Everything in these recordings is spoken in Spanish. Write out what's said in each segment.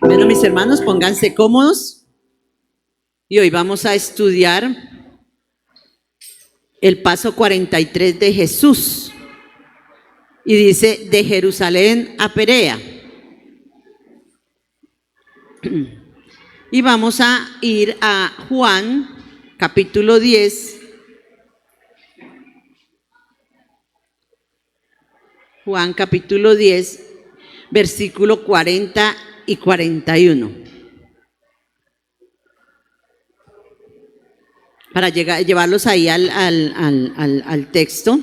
Bueno, mis hermanos, pónganse cómodos y hoy vamos a estudiar el paso 43 de Jesús. Y dice, de Jerusalén a Perea. Y vamos a ir a Juan, capítulo 10. Juan, capítulo 10, versículo 40 y 41. Para llevarlos ahí al texto.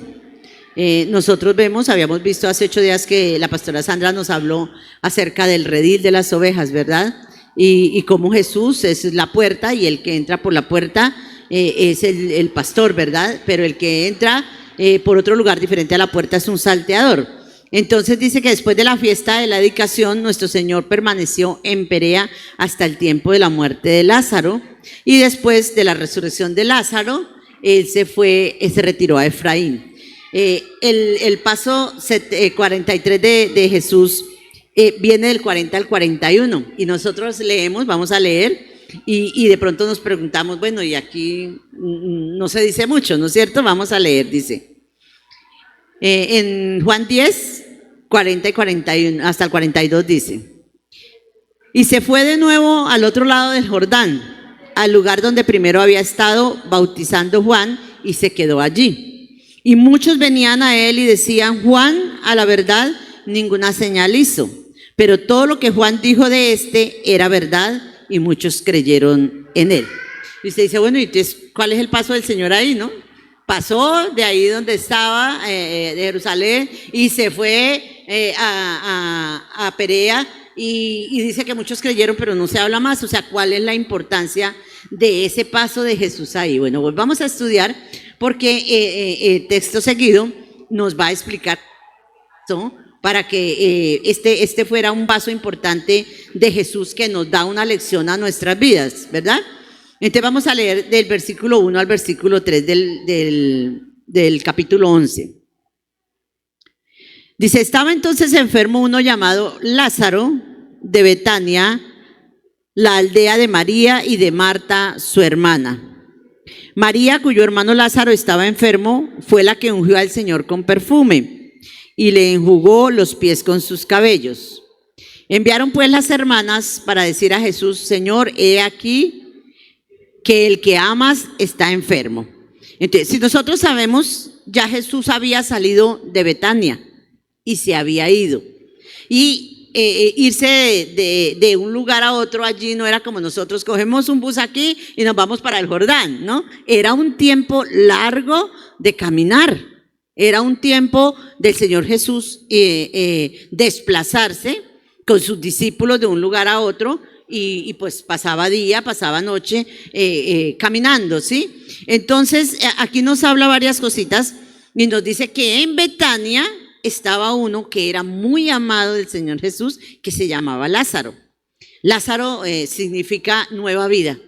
Nosotros habíamos visto hace 8 días que la pastora Sandra nos habló acerca del redil de las ovejas, ¿verdad? Y cómo Jesús es la puerta y el que entra por la puerta es el pastor, ¿verdad? Pero el que entra por otro lugar diferente a la puerta es un salteador. Entonces dice que después de la fiesta de la dedicación, nuestro Señor permaneció en Perea hasta el tiempo de la muerte de Lázaro, y después de la resurrección de Lázaro, él se retiró a Efraín. El paso 43 de Jesús viene del 40 al 41, y nosotros vamos a leer, y de pronto nos preguntamos, bueno, y aquí no se dice mucho, ¿no es cierto? Vamos a leer, dice. En Juan 10, 40 y 41, hasta el 42 dice: y se fue de nuevo al otro lado del Jordán, al lugar donde primero había estado bautizando Juan, y se quedó allí. Y muchos venían a él y decían: Juan, a la verdad, ninguna señal hizo, pero todo lo que Juan dijo de este era verdad, y muchos creyeron en él. Y usted dice, bueno, ¿y entonces cuál es el paso del Señor ahí, no? Pasó de ahí donde estaba, de Jerusalén, y se fue a Perea, y dice que muchos creyeron, pero no se habla más. O sea, ¿cuál es la importancia de ese paso de Jesús ahí? Bueno, volvamos a estudiar, porque el texto seguido nos va a explicar esto, para que este fuera un paso importante de Jesús que nos da una lección a nuestras vidas, ¿verdad? Entonces vamos a leer del versículo 1 al versículo 3 del capítulo 11. Dice: estaba entonces enfermo uno llamado Lázaro de Betania, la aldea de María y de Marta, su hermana. María, cuyo hermano Lázaro estaba enfermo, fue la que ungió al Señor con perfume y le enjugó los pies con sus cabellos. Enviaron pues las hermanas para decir a Jesús: Señor, he aquí que el que amas está enfermo. Entonces, si nosotros sabemos, ya Jesús había salido de Betania y se había ido. Y irse de un lugar a otro allí no era como nosotros cogemos un bus aquí y nos vamos para el Jordán, ¿no? Era un tiempo largo de caminar. Era un tiempo del Señor Jesús desplazarse con sus discípulos de un lugar a otro. Y pues pasaba día, pasaba noche caminando, ¿sí? Entonces aquí nos habla varias cositas y nos dice que en Betania estaba uno que era muy amado del Señor Jesús, que se llamaba Lázaro. Lázaro significa nueva vida,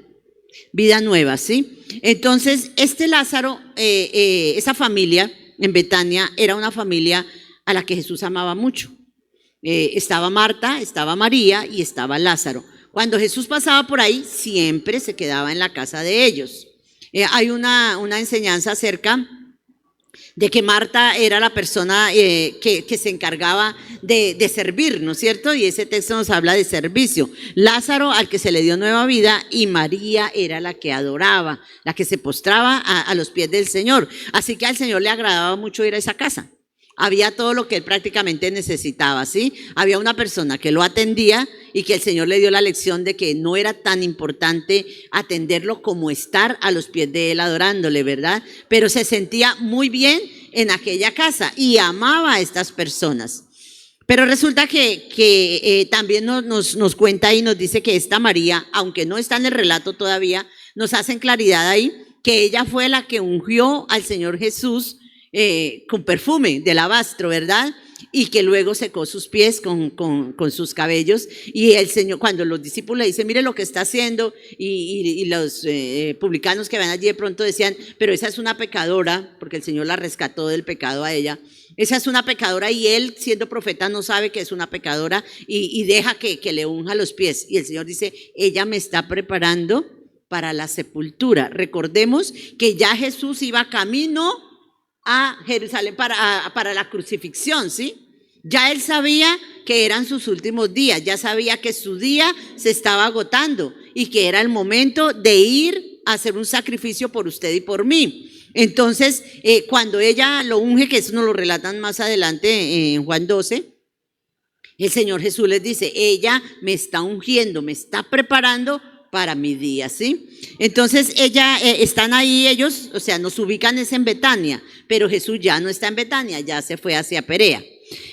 vida nueva, ¿sí? Entonces este Lázaro, esa familia en Betania era una familia a la que Jesús amaba mucho. Estaba Marta, estaba María y estaba Lázaro. Cuando Jesús pasaba por ahí, siempre se quedaba en la casa de ellos. Hay una enseñanza acerca de que Marta era la persona que se encargaba de servir, ¿no es cierto? Y ese texto nos habla de servicio. Lázaro, al que se le dio nueva vida, y María era la que adoraba, la que se postraba a los pies del Señor. Así que al Señor le agradaba mucho ir a esa casa. Había todo lo que él prácticamente necesitaba, ¿sí? Había una persona que lo atendía y que el Señor le dio la lección de que no era tan importante atenderlo como estar a los pies de él adorándole, ¿verdad? Pero se sentía muy bien en aquella casa y amaba a estas personas. Pero resulta que también nos cuenta y nos dice que esta María, aunque no está en el relato todavía, nos hacen claridad ahí que ella fue la que ungió al Señor Jesús con perfume de alabastro, ¿verdad? Y que luego secó sus pies con sus cabellos. Y el Señor, cuando los discípulos le dicen, mire lo que está haciendo, y los publicanos que ven allí de pronto decían, pero esa es una pecadora, porque el Señor la rescató del pecado a ella. Esa es una pecadora y él, siendo profeta, no sabe que es una pecadora y deja que le unja los pies. Y el Señor dice, ella me está preparando para la sepultura. Recordemos que ya Jesús iba camino a Jerusalén para la crucifixión, ¿sí? Ya él sabía que eran sus últimos días, ya sabía que su día se estaba agotando y que era el momento de ir a hacer un sacrificio por usted y por mí. Entonces, cuando ella lo unge, que eso nos lo relatan más adelante en Juan 12, el Señor Jesús les dice, ella me está ungiendo, me está preparando para mi día, ¿sí? Entonces, están ahí ellos, o sea, nos ubican es en Betania, pero Jesús ya no está en Betania, ya se fue hacia Perea.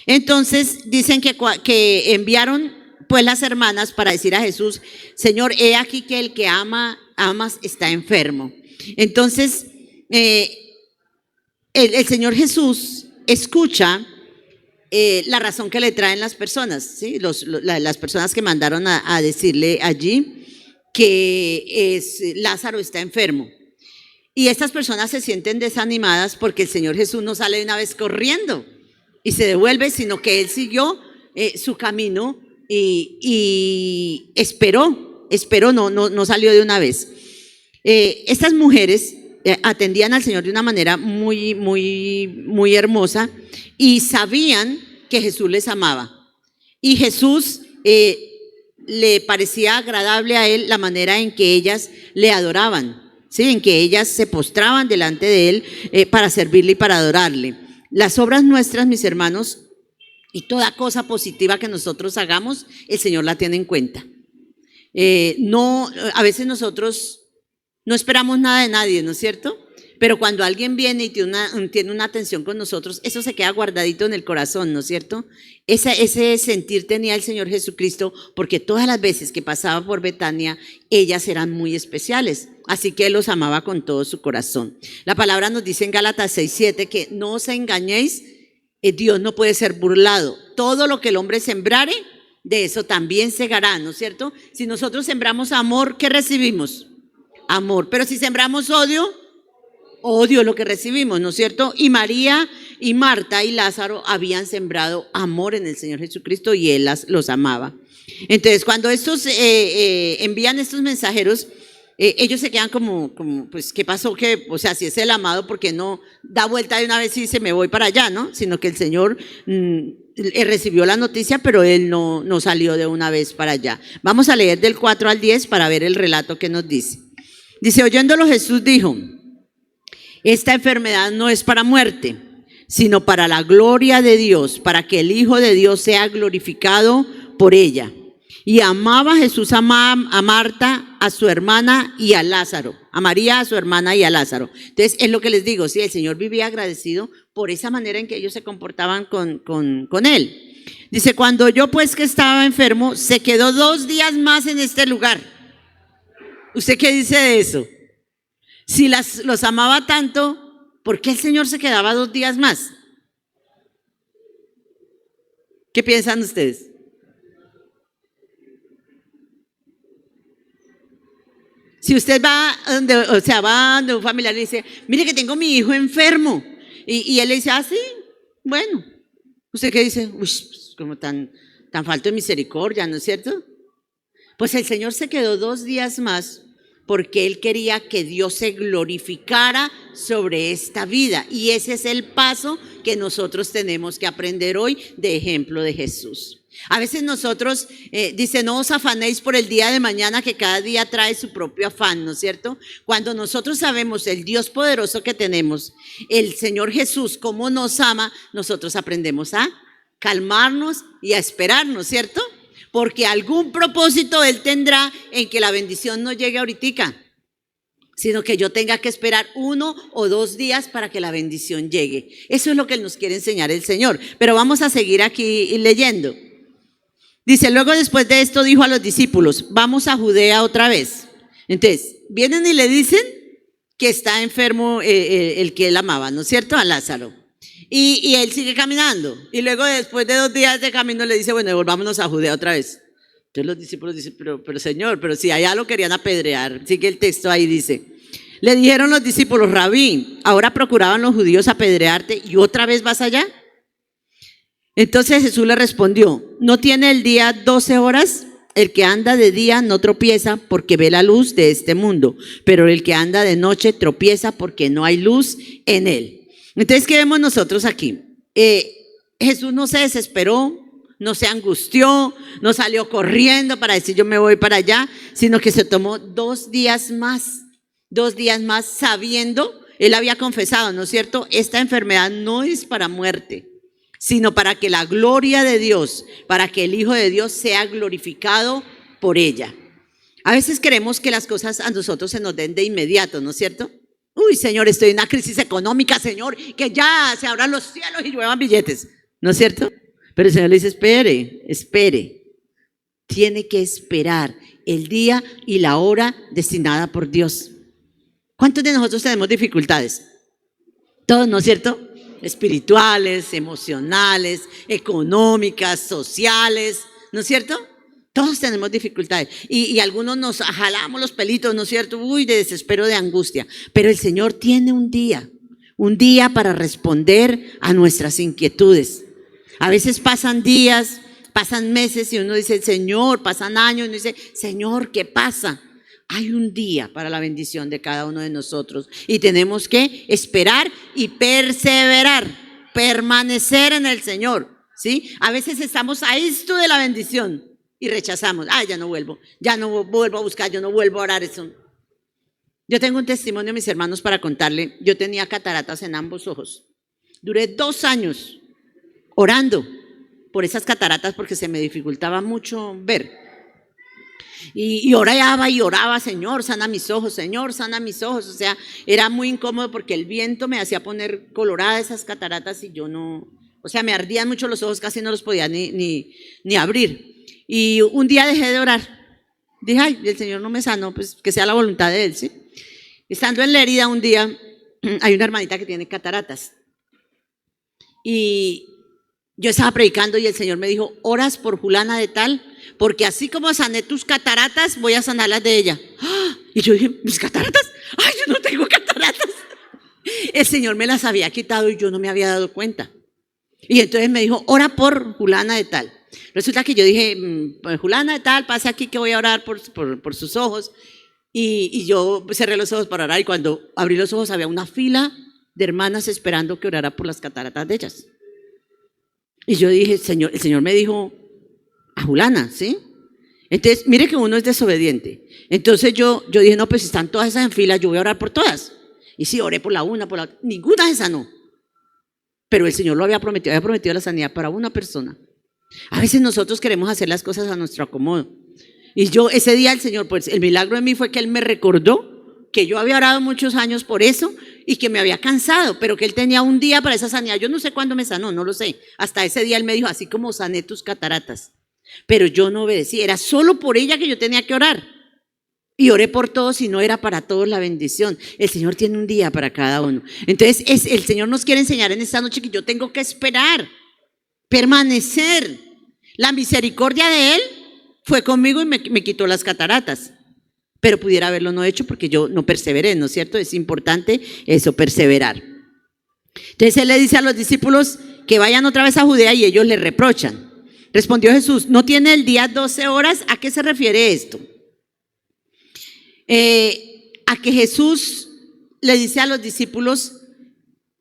Entonces, dicen que enviaron pues las hermanas para decir a Jesús, Señor, he aquí que el que amas está enfermo. Entonces, el Señor Jesús escucha la razón que le traen las personas, ¿sí? Las personas que mandaron a decirle allí que Lázaro está enfermo. Y estas personas se sienten desanimadas porque el Señor Jesús no sale de una vez corriendo y se devuelve, sino que él siguió su camino y esperó, no salió de una vez. Estas mujeres atendían al Señor de una manera muy hermosa y sabían que Jesús les amaba. Y Jesús le parecía agradable a él la manera en que ellas le adoraban, ¿sí? En que ellas se postraban delante de él para servirle y para adorarle. Las obras nuestras, mis hermanos, y toda cosa positiva que nosotros hagamos, el Señor la tiene en cuenta. A veces nosotros no esperamos nada de nadie, ¿no es cierto? Pero cuando alguien viene y tiene una atención con nosotros, eso se queda guardadito en el corazón, ¿no es cierto? Ese sentir tenía el Señor Jesucristo, porque todas las veces que pasaba por Betania, ellas eran muy especiales, así que Él los amaba con todo su corazón. La palabra nos dice en Gálatas 6:7 que no os engañéis, Dios no puede ser burlado. Todo lo que el hombre sembrare, de eso también segará, ¿no es cierto? Si nosotros sembramos amor, ¿qué recibimos? Amor. Pero si sembramos odio lo que recibimos, ¿no es cierto? Y María y Marta y Lázaro habían sembrado amor en el Señor Jesucristo y Él los amaba. Entonces, cuando estos envían estos mensajeros, ellos se quedan como, pues, ¿qué pasó? O sea, si es el amado, ¿por qué no da vuelta de una vez y dice, me voy para allá, ¿no? Sino que el Señor recibió la noticia, pero Él no salió de una vez para allá. Vamos a leer del 4 al 10 para ver el relato que nos dice. Dice, oyéndolo Jesús dijo, esta enfermedad no es para muerte, sino para la gloria de Dios, para que el Hijo de Dios sea glorificado por ella. Y amaba Jesús a Marta, a su hermana y a Lázaro, a María, a su hermana y a Lázaro. Entonces, es lo que les digo, sí, el Señor vivía agradecido por esa manera en que ellos se comportaban con Él. Dice, cuando yo pues que estaba enfermo, se quedó 2 días más en este lugar. ¿Usted qué dice de eso? Si los amaba tanto, ¿por qué el Señor se quedaba 2 días más? ¿Qué piensan ustedes? Si usted va donde un familiar y le dice, mire que tengo mi hijo enfermo, y él le dice, sí, bueno. ¿Usted qué dice? Uy, pues, como tan falto de misericordia, ¿no es cierto? Pues el Señor se quedó 2 días más porque Él quería que Dios se glorificara sobre esta vida. Y ese es el paso que nosotros tenemos que aprender hoy de ejemplo de Jesús. A veces nosotros, dice, no os afanéis por el día de mañana, que cada día trae su propio afán, ¿no es cierto? Cuando nosotros sabemos el Dios poderoso que tenemos, el Señor Jesús, cómo nos ama, nosotros aprendemos a calmarnos y a esperarnos, ¿cierto? Porque algún propósito Él tendrá en que la bendición no llegue ahorita, sino que yo tenga que esperar 1 o 2 días para que la bendición llegue. Eso es lo que nos quiere enseñar el Señor. Pero vamos a seguir aquí leyendo. Dice, luego después de esto dijo a los discípulos, vamos a Judea otra vez. Entonces, vienen y le dicen que está enfermo el que él amaba, ¿no es cierto? A Lázaro. Y él sigue caminando. Y luego después de 2 días de camino le dice, bueno, volvámonos a Judea otra vez. Entonces los discípulos dicen, pero Señor, pero si allá lo querían apedrear. Sigue el texto ahí, dice. Le dijeron los discípulos, Rabí, ahora procuraban los judíos apedrearte y otra vez vas allá. Entonces Jesús le respondió, ¿no tiene el día 12 horas? El que anda de día no tropieza porque ve la luz de este mundo, pero el que anda de noche tropieza porque no hay luz en él. Entonces, ¿qué vemos nosotros aquí? Jesús no se desesperó, no se angustió, no salió corriendo para decir yo me voy para allá, sino que se tomó 2 días más sabiendo, él había confesado, ¿no es cierto? Esta enfermedad no es para muerte, sino para que la gloria de Dios, para que el Hijo de Dios sea glorificado por ella. A veces queremos que las cosas a nosotros se nos den de inmediato, ¿no es cierto? Uy, Señor, estoy en una crisis económica, Señor, que ya se abran los cielos y lluevan billetes, ¿no es cierto? Pero el Señor le dice, espere, tiene que esperar el día y la hora destinada por Dios. ¿Cuántos de nosotros tenemos dificultades? Todos, ¿no es cierto? Espirituales, emocionales, económicas, sociales, ¿no es cierto? Todos tenemos dificultades y algunos nos jalamos los pelitos, ¿no es cierto? Uy, de desespero, de angustia. Pero el Señor tiene un día para responder a nuestras inquietudes. A veces pasan días, pasan meses y uno dice, Señor, pasan años y uno dice, Señor, ¿qué pasa? Hay un día para la bendición de cada uno de nosotros y tenemos que esperar y perseverar, permanecer en el Señor, ¿sí? A veces estamos a esto de la bendición y rechazamos, ya no vuelvo a buscar, yo no vuelvo a orar eso. Yo tengo un testimonio, mis hermanos, para contarle. Yo tenía cataratas en ambos ojos. Duré 2 años orando por esas cataratas porque se me dificultaba mucho ver. Y oraba, Señor, sana mis ojos, Señor, sana mis ojos. O sea, era muy incómodo porque el viento me hacía poner colorada esas cataratas y yo no, o sea, me ardían mucho los ojos, casi no los podía ni abrir. Y un día dejé de orar. Dije, ay, el Señor no me sanó, pues que sea la voluntad de Él, ¿sí? Estando en la herida un día, hay una hermanita que tiene cataratas. Y yo estaba predicando y el Señor me dijo, oras por fulana de tal, porque así como sané tus cataratas, voy a sanar las de ella. Y yo dije, ¿mis cataratas? ¡Ay, yo no tengo cataratas! El Señor me las había quitado y yo no me había dado cuenta. Y entonces me dijo, ora por fulana de tal. Resulta que yo dije, fulana de tal, pase aquí que voy a orar por sus ojos. Y yo cerré los ojos para orar y cuando abrí los ojos había una fila de hermanas esperando que orara por las cataratas de ellas. Y yo dije, el Señor me dijo, a fulana, ¿sí? Entonces, mire que uno es desobediente. Entonces yo dije, no, pues si están todas esas en fila, yo voy a orar por todas. Y sí, oré por la una, por la otra. Ninguna se sanó. Pero el Señor lo había prometido la sanidad para una persona. A veces nosotros queremos hacer las cosas a nuestro acomodo. Y yo, ese día el Señor, pues el milagro en mí fue que Él me recordó que yo había orado muchos años por eso y que me había cansado, pero que Él tenía un día para esa sanidad. Yo no sé cuándo me sanó, no lo sé. Hasta ese día Él me dijo, así como sané tus cataratas. Pero yo no obedecí, era solo por ella que yo tenía que orar. Y oré por todos y no era para todos la bendición. El Señor tiene un día para cada uno. Entonces el Señor nos quiere enseñar en esta noche que yo tengo que esperar, permanecer. La misericordia de Él fue conmigo y me quitó las cataratas. Pero pudiera haberlo no hecho porque yo no perseveré, ¿no es cierto? Es importante eso, perseverar. Entonces Él le dice a los discípulos que vayan otra vez a Judea y ellos le reprochan. Respondió Jesús, ¿no tiene el día 12 horas? ¿A qué se refiere esto? A que Jesús le dice a los discípulos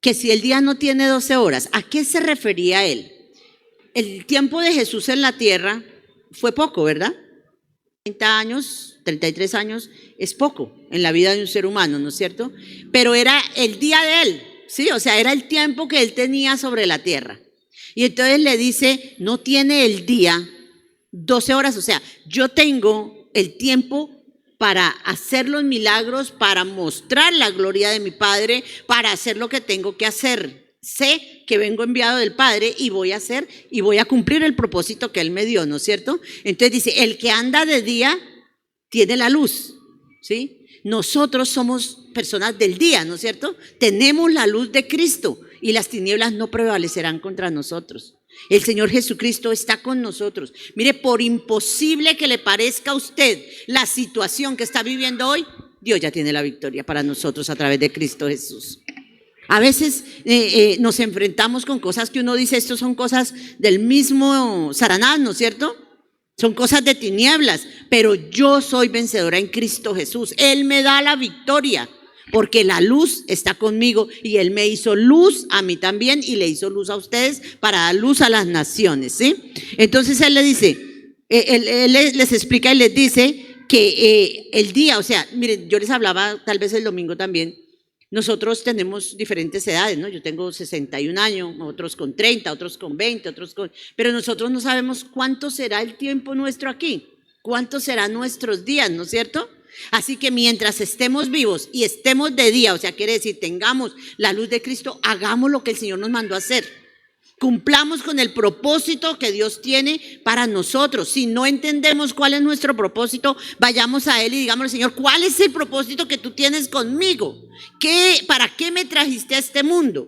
que si el día no tiene 12 horas, ¿a qué se refería Él? El tiempo de Jesús en la tierra fue poco, ¿verdad? 30 años, 33 años es poco en la vida de un ser humano, ¿no es cierto? Pero era el día de Él, ¿sí? O sea, era el tiempo que Él tenía sobre la tierra. Y entonces le dice, no tiene el día 12 horas, o sea, yo tengo el tiempo para hacer los milagros, para mostrar la gloria de mi Padre, para hacer lo que tengo que hacer. Sé que vengo enviado del Padre y voy a hacer y voy a cumplir el propósito que Él me dio, ¿no es cierto? Entonces dice, el que anda de día tiene la luz, ¿sí? Nosotros somos personas del día, ¿no es cierto? Tenemos la luz de Cristo y las tinieblas no prevalecerán contra nosotros. El Señor Jesucristo está con nosotros. Mire, por imposible que le parezca a usted la situación que está viviendo hoy, Dios ya tiene la victoria para nosotros a través de Cristo Jesús. A veces nos enfrentamos con cosas que uno dice, estos son cosas del mismo Satanás, ¿no es cierto? Son cosas de tinieblas, pero yo soy vencedora en Cristo Jesús. Él me da la victoria, porque la luz está conmigo y Él me hizo luz a mí también y le hizo luz a ustedes para dar luz a las naciones, ¿sí? Entonces Él le dice, él les explica y les dice que el día, o sea, miren, yo les hablaba tal vez el domingo también. Nosotros tenemos diferentes edades, ¿no? Yo tengo 61 años, otros con 30, otros con 20, otros con... Pero nosotros no sabemos cuánto será el tiempo nuestro aquí, cuántos serán nuestros días, ¿no es cierto? Así que mientras estemos vivos y estemos de día, o sea, quiere decir, tengamos la luz de Cristo, hagamos lo que el Señor nos mandó a hacer. Cumplamos con el propósito que Dios tiene para nosotros. Si no entendemos cuál es nuestro propósito, vayamos a Él y digámosle, Señor, ¿cuál es el propósito que tú tienes conmigo? ¿Para qué me trajiste a este mundo?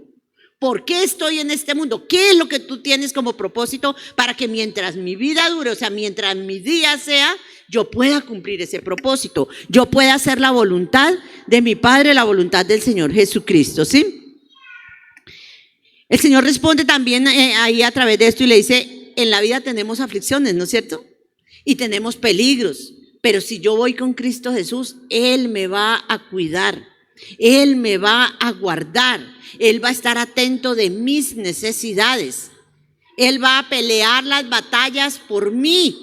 ¿Por qué estoy en este mundo? ¿Qué es lo que tú tienes como propósito para que mientras mi vida dure, o sea, mientras mi día sea, yo pueda cumplir ese propósito? Yo pueda hacer la voluntad de mi Padre, la voluntad del Señor Jesucristo, ¿sí? El Señor responde también ahí a través de esto y le dice, en la vida tenemos aflicciones, ¿no es cierto? Y tenemos peligros, pero si yo voy con Cristo Jesús, Él me va a cuidar, Él me va a guardar, Él va a estar atento de mis necesidades, Él va a pelear las batallas por mí.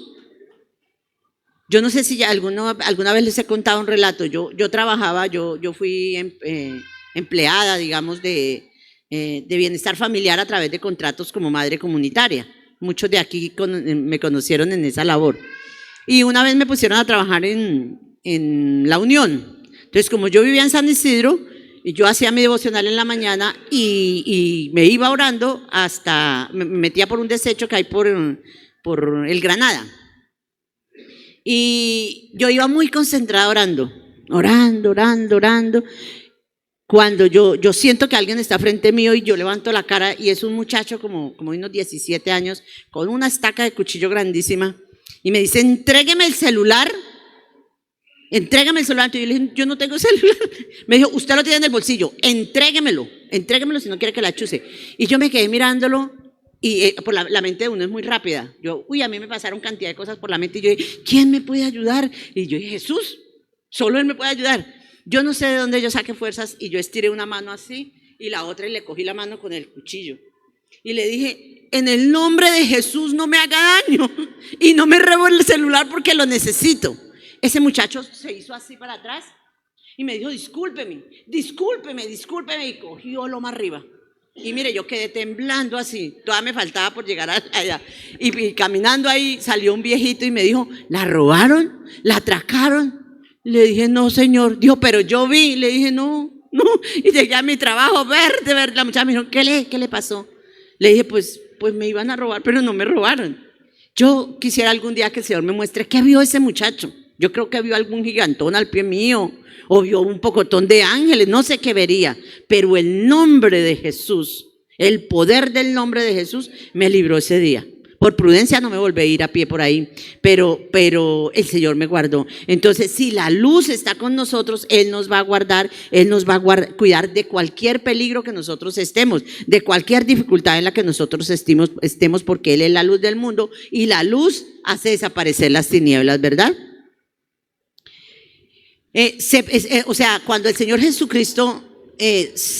Yo no sé si ya alguna vez les he contado un relato. Yo trabajaba, yo fui empleada, digamos, de bienestar familiar a través de contratos como madre comunitaria. Muchos de aquí me conocieron en esa labor. Y una vez me pusieron a trabajar en La Unión. Entonces, como yo vivía en San Isidro, y yo hacía mi devocional en la mañana y me iba orando hasta, me metía por un desecho que hay por el Granada. Y yo iba muy concentrada orando. Cuando yo siento que alguien está frente mío y yo levanto la cara y es un muchacho como unos 17 años con una estaca de cuchillo grandísima y me dice, entrégueme el celular. Entonces yo le dije, yo no tengo celular. Me dijo, usted lo tiene en el bolsillo, entréguemelo si no quiere que la chuse. Y yo me quedé mirándolo y por la mente de uno es muy rápida. A mí me pasaron cantidad de cosas por la mente y yo dije, ¿quién me puede ayudar? Y yo dije, Jesús, solo Él me puede ayudar. Yo no sé de dónde yo saqué fuerzas y yo estiré una mano así y la otra y le cogí la mano con el cuchillo. Y le dije, en el nombre de Jesús no me haga daño y no me robe el celular porque lo necesito. Ese muchacho se hizo así para atrás y me dijo, discúlpeme, y cogió lo más arriba. Y mire, yo quedé temblando así, todavía me faltaba por llegar allá. Y caminando ahí salió un viejito y me dijo, ¿la robaron? ¿La atracaron? Le dije, no, señor. Dijo, pero yo vi. Le dije, no. Y llegué a mi trabajo, verde. La muchacha me dijo, ¿qué le pasó? Le dije, pues me iban a robar, pero no me robaron. Yo quisiera algún día que el Señor me muestre qué vio ese muchacho. Yo creo que vio algún gigantón al pie mío, o vio un pocotón de ángeles, no sé qué vería. Pero el nombre de Jesús, el poder del nombre de Jesús, me libró ese día. Por prudencia no me volví a ir a pie por ahí, pero el Señor me guardó. Entonces, si la luz está con nosotros, Él nos va a guardar, Él nos va a cuidar de cualquier peligro que nosotros estemos, de cualquier dificultad en la que nosotros estemos, porque Él es la luz del mundo y la luz hace desaparecer las tinieblas, ¿verdad? O sea, cuando el Señor Jesucristo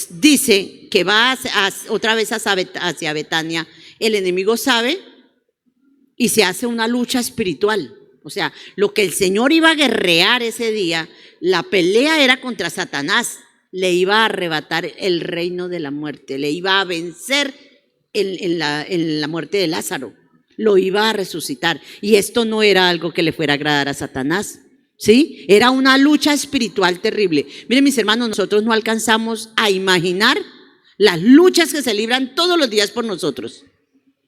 dice que va otra vez hacia Betania, el enemigo sabe y se hace una lucha espiritual. O sea, lo que el Señor iba a guerrear ese día, la pelea era contra Satanás. Le iba a arrebatar el reino de la muerte, le iba a vencer en la muerte de Lázaro, lo iba a resucitar. Y esto no era algo que le fuera a agradar a Satanás, ¿sí? Era una lucha espiritual terrible. Miren, mis hermanos, nosotros no alcanzamos a imaginar las luchas que se libran todos los días por nosotros.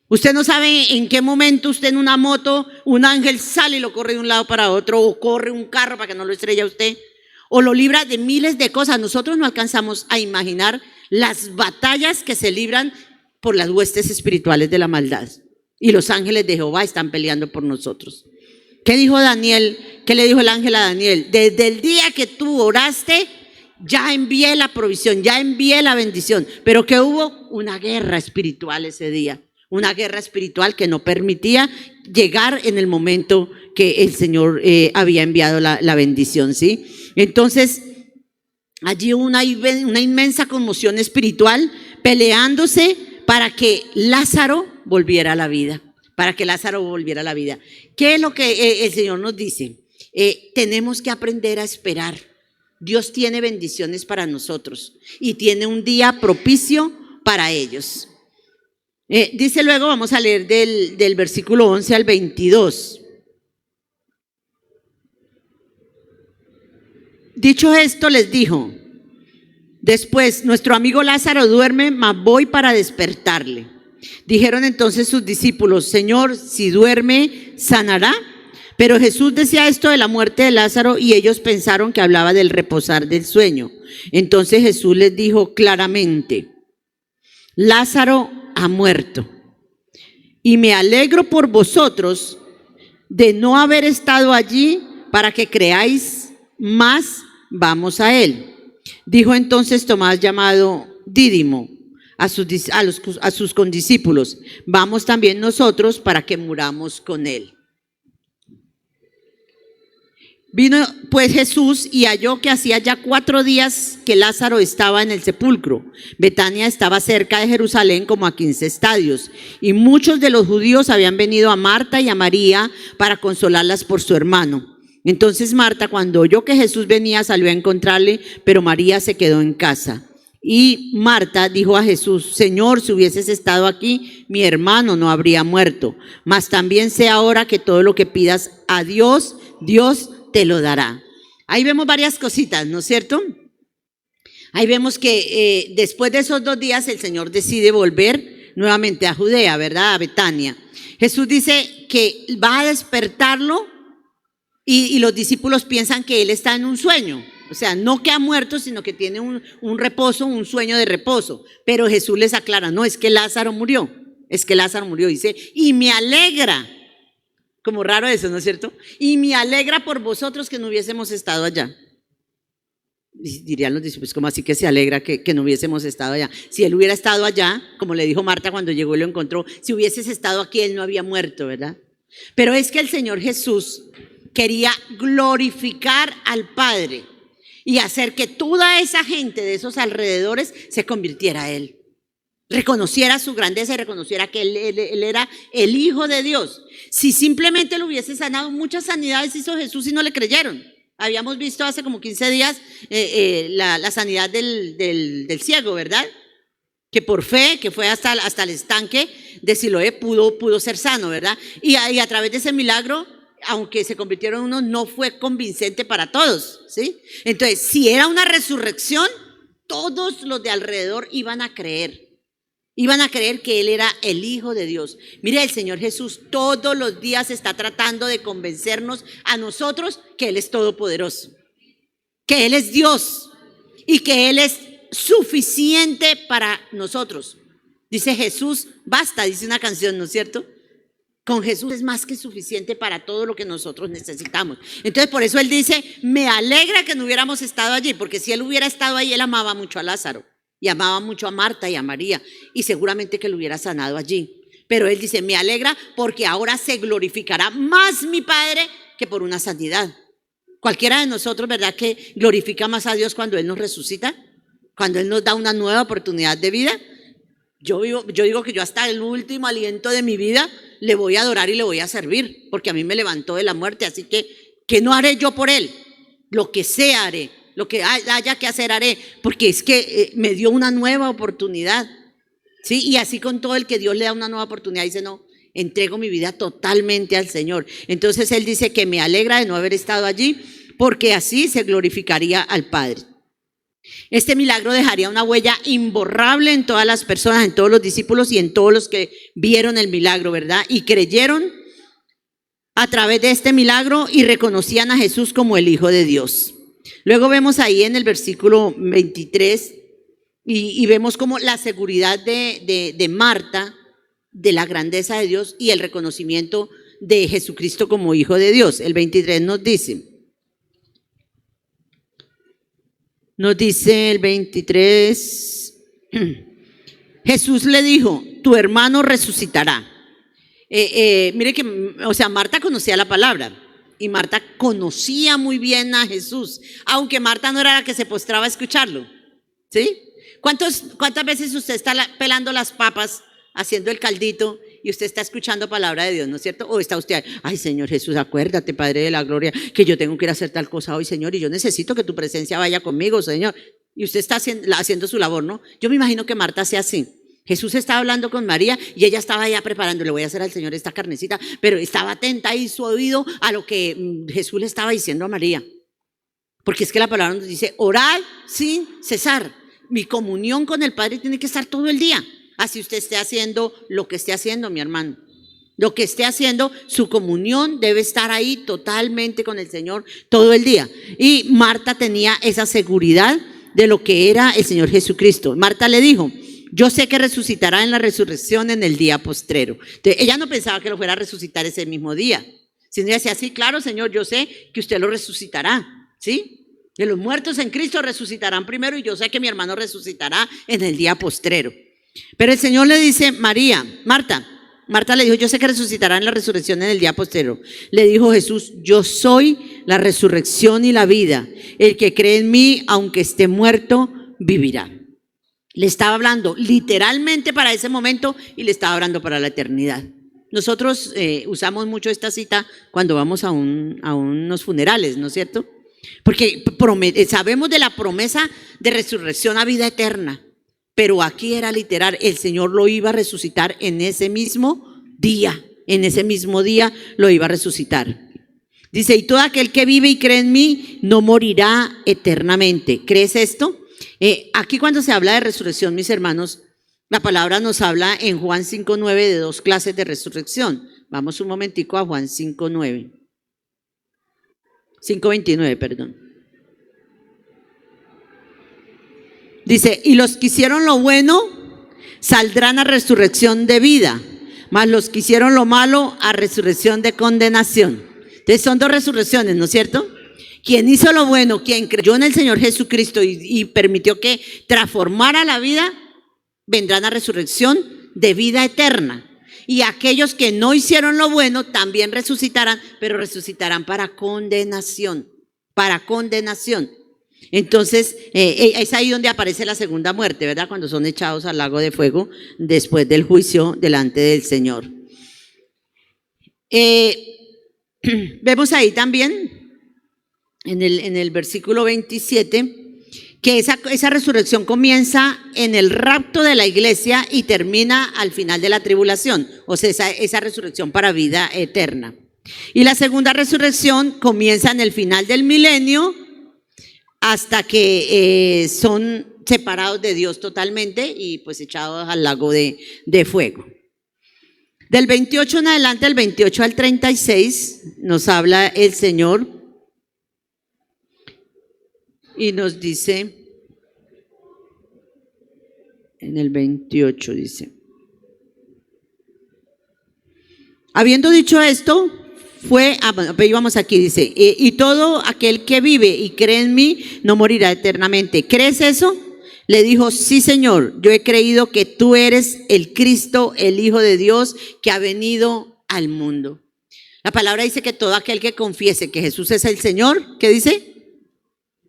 Usted no sabe en qué momento usted en una moto, un ángel sale y lo corre de un lado para otro, o corre un carro para que no lo estrelle a usted, o lo libra de miles de cosas. Nosotros no alcanzamos a imaginar las batallas que se libran por las huestes espirituales de la maldad. Y los ángeles de Jehová están peleando por nosotros. ¿Qué dijo Daniel? ¿Qué le dijo el ángel a Daniel? Desde el día que tú oraste ya envié la provisión, ya envié la bendición. Pero ¿qué hubo? Una guerra espiritual ese día. Una guerra espiritual que no permitía llegar en el momento que el Señor había enviado la bendición, ¿sí? Entonces, allí hubo una inmensa conmoción espiritual peleándose para que Lázaro volviera a la vida. Para que Lázaro volviera a la vida. ¿Qué es lo que el Señor nos dice? Tenemos que aprender a esperar. Dios tiene bendiciones para nosotros y tiene un día propicio para ellos. Dice luego, vamos a leer del versículo 11 al 22. Dicho esto, les dijo: después, nuestro amigo Lázaro duerme, mas voy para despertarle. Dijeron entonces sus discípulos: Señor, si duerme, ¿sanará? Pero Jesús decía esto de la muerte de Lázaro y ellos pensaron que hablaba del reposar del sueño. Entonces Jesús les dijo claramente: Lázaro ha muerto y me alegro por vosotros de no haber estado allí para que creáis, mas vamos a él. Dijo entonces Tomás, llamado Dídimo, a sus condiscípulos: vamos también nosotros para que muramos con él. Vino pues Jesús y halló que hacía ya 4 días que Lázaro estaba en el sepulcro. Betania estaba cerca de Jerusalén, como a 15 estadios, y muchos de los judíos habían venido a Marta y a María para consolarlas por su hermano. Entonces Marta, cuando oyó que Jesús venía, salió a encontrarle, pero María se quedó en casa. Y Marta dijo a Jesús: Señor, si hubieses estado aquí, mi hermano no habría muerto. Mas también sé ahora que todo lo que pidas a Dios, Dios te lo dará. Ahí vemos varias cositas, ¿no es cierto? Ahí vemos que después de esos 2 días el Señor decide volver nuevamente a Judea, ¿verdad? A Betania. Jesús dice que va a despertarlo y los discípulos piensan que él está en un sueño. O sea, no que ha muerto, sino que tiene un reposo, un sueño de reposo. Pero Jesús les aclara: no, es que Lázaro murió. Es que Lázaro murió, dice, y me alegra. Como raro eso, ¿no es cierto? Y me alegra por vosotros que no hubiésemos estado allá. Dirían los discípulos: ¿cómo así que se alegra que no hubiésemos estado allá? Si él hubiera estado allá, como le dijo Marta cuando llegó y lo encontró, si hubieses estado aquí, él no había muerto, ¿verdad? Pero es que el Señor Jesús quería glorificar al Padre y hacer que toda esa gente de esos alrededores se convirtiera a él. Reconociera su grandeza y reconociera que él era el Hijo de Dios. Si simplemente lo hubiese sanado, muchas sanidades hizo Jesús y no le creyeron. Habíamos visto hace como 15 días la sanidad del ciego, ¿verdad? Que por fe, que fue hasta el estanque de Siloé, pudo ser sano, ¿verdad? Y a través de ese milagro, aunque se convirtieron en uno, no fue convincente para todos, ¿sí? Entonces, si era una resurrección, todos los de alrededor iban a creer. Iban a creer que él era el Hijo de Dios. Mire, el Señor Jesús todos los días está tratando de convencernos a nosotros que Él es todopoderoso, que Él es Dios y que Él es suficiente para nosotros. Dice Jesús, basta, dice una canción, ¿no es cierto? Con Jesús es más que suficiente para todo lo que nosotros necesitamos. Entonces, por eso Él dice: me alegra que no hubiéramos estado allí, porque si Él hubiera estado ahí, Él amaba mucho a Lázaro. Y amaba mucho a Marta y a María, y seguramente que lo hubiera sanado allí. Pero él dice: me alegra porque ahora se glorificará más mi Padre que por una sanidad. Cualquiera de nosotros, ¿verdad?, que glorifica más a Dios cuando Él nos resucita, cuando Él nos da una nueva oportunidad de vida. Yo digo que yo hasta el último aliento de mi vida le voy a adorar y le voy a servir, porque a mí me levantó de la muerte. Así que, ¿qué no haré yo por Él? Lo que sea haré. Lo que haya que hacer haré, porque es que me dio una nueva oportunidad, ¿sí? Y así con todo el que Dios le da una nueva oportunidad, dice: no, entrego mi vida totalmente al Señor. Entonces Él dice que me alegra de no haber estado allí, porque así se glorificaría al Padre. Este milagro dejaría una huella imborrable en todas las personas, en todos los discípulos y en todos los que vieron el milagro, ¿verdad? Y creyeron a través de este milagro y reconocían a Jesús como el Hijo de Dios. Luego vemos ahí en el versículo 23 y vemos como la seguridad de Marta, de la grandeza de Dios y el reconocimiento de Jesucristo como Hijo de Dios. El 23 nos dice: Nos dice el 23. Jesús le dijo, tu hermano resucitará. Mire que, o sea, Marta conocía la palabra y Marta conocía muy bien a Jesús, aunque Marta no era la que se postraba a escucharlo, ¿sí? ¿Cuántas veces usted está pelando las papas, haciendo el caldito y usted está escuchando palabra de Dios, ¿no es cierto? O está usted, ay Señor Jesús, acuérdate, Padre de la gloria, que yo tengo que ir a hacer tal cosa hoy, Señor, y yo necesito que tu presencia vaya conmigo, Señor. Y usted está haciendo su labor, ¿no? Yo me imagino que Marta sea así. Jesús estaba hablando con María y ella estaba ya preparando, le voy a hacer al Señor esta carnecita, pero estaba atenta y su oído a lo que Jesús le estaba diciendo a María. Porque es que la palabra nos dice, orad sin cesar. Mi comunión con el Padre tiene que estar todo el día. Así usted esté haciendo lo que esté haciendo, mi hermano. Lo que esté haciendo, su comunión debe estar ahí totalmente con el Señor todo el día. Y Marta tenía esa seguridad de lo que era el Señor Jesucristo. Marta le dijo, yo sé que resucitará en la resurrección en el día postrero. Entonces, ella no pensaba que lo fuera a resucitar ese mismo día, sino ella decía, sí, claro, Señor, yo sé que usted lo resucitará, ¿sí? Que los muertos en Cristo resucitarán primero y yo sé que mi hermano resucitará en el día postrero. Pero el Señor le dice, Marta le dijo, yo sé que resucitará en la resurrección en el día postrero. Le dijo Jesús, yo soy la resurrección y la vida. El que cree en mí, aunque esté muerto, vivirá. Le estaba hablando literalmente para ese momento y le estaba hablando para la eternidad. Nosotros usamos mucho esta cita cuando vamos a unos funerales, ¿no es cierto? Porque sabemos de la promesa de resurrección a vida eterna, pero aquí era literal, el Señor lo iba a resucitar en ese mismo día lo iba a resucitar. Dice, y todo aquel que vive y cree en mí no morirá eternamente. ¿Crees esto? Aquí cuando se habla de resurrección, mis hermanos, la palabra nos habla en Juan 5:9 de dos clases de resurrección. Vamos un momentico a Juan 5:9. 5:29, perdón. Dice, y los que hicieron lo bueno saldrán a resurrección de vida, mas los que hicieron lo malo a resurrección de condenación. Entonces son dos resurrecciones, ¿no es cierto? Quien hizo lo bueno, quien creyó en el Señor Jesucristo y permitió que transformara la vida, vendrán a resurrección de vida eterna. Y aquellos que no hicieron lo bueno también resucitarán, pero resucitarán para condenación, Entonces, es ahí donde aparece la segunda muerte, ¿verdad? Cuando son echados al lago de fuego después del juicio delante del Señor. Vemos ahí también en el versículo 27 que esa resurrección comienza en el rapto de la iglesia y termina al final de la tribulación, o sea, esa resurrección para vida eterna. Y la segunda resurrección comienza en el final del milenio hasta que son separados de Dios totalmente y pues echados al lago de fuego. Del 28 en adelante, del 28 al 36, nos habla el Señor y nos dice, en el 28 dice, habiendo dicho esto, íbamos aquí, dice, y todo aquel que vive y cree en mí no morirá eternamente. ¿Crees eso? Le dijo, sí, Señor, yo he creído que tú eres el Cristo, el Hijo de Dios, que ha venido al mundo. La palabra dice que todo aquel que confiese que Jesús es el Señor, ¿qué dice?